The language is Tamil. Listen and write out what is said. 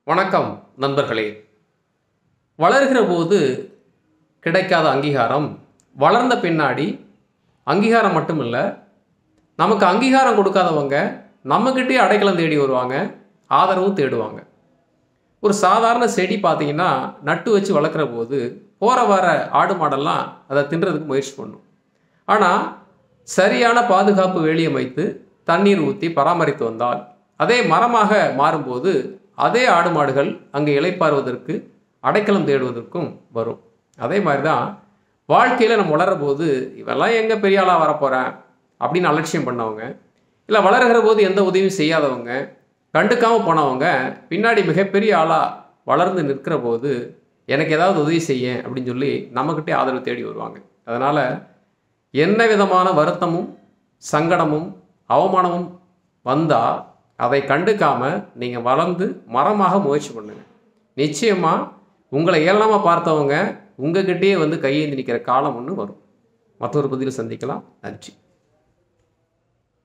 வணக்கம் நண்பர்களே. வளர்கிற போது கிடைக்காத அங்கீகாரம் வளர்ந்த பின்னாடி அங்கீகாரம் மட்டும் இல்லை, நமக்கு அங்கீகாரம் கொடுக்காதவங்க நம்மக்கிட்டே அடைக்கலம் தேடி வருவாங்க, ஆதரவும் தேடுவாங்க. ஒரு சாதாரண செடி பார்த்தீங்கன்னா நட்டு வச்சு வளர்க்குற போது போகிற வர ஆடு மாடெல்லாம் அதை தின்றதுக்கு முயற்சி பண்ணும். ஆனால் சரியான பாதுகாப்பு வேலி அமைத்து தண்ணீர் ஊற்றி பராமரித்து வந்தால் அதே மரமாக மாறும்போது அதே ஆடு மாடுகள் அங்கே இளைப்பாறுவதற்கு அடைக்கலம் தேடுவதற்கும் வரும். அதே மாதிரி தான் வாழ்க்கையில் நம்ம வளர்கிற போது இவெல்லாம் எங்கே பெரிய ஆளாக வரப்போகிறேன் அப்படின்னு அலட்சியம் பண்ணவங்க, இல்லை வளர்கிற போது எந்த உதவியும் செய்யாதவங்க, கண்டுக்காமல் போனவங்க பின்னாடி மிகப்பெரிய ஆளாக வளர்ந்து நிற்கிற போது எனக்கு ஏதாவது உதவி செய்ய அப்படின்னு சொல்லி நம்மக்கிட்டே ஆதரவு தேடி வருவாங்க. அதனால் என்ன விதமான வருத்தமும் சங்கடமும் அவமானமும் வந்தால் அதை கண்டுக்காமல் நீங்கள் வளர்ந்து மரமாக முயற்சி பண்ணுங்கள். நிச்சயமாக உங்களை ஏளனமாக பார்த்தவங்க உங்ககிட்டயே வந்து கையேந்தி நிற்கிற காலம் ஒன்று வரும். மற்றொரு பதிவில் சந்திக்கலாம். நன்றி.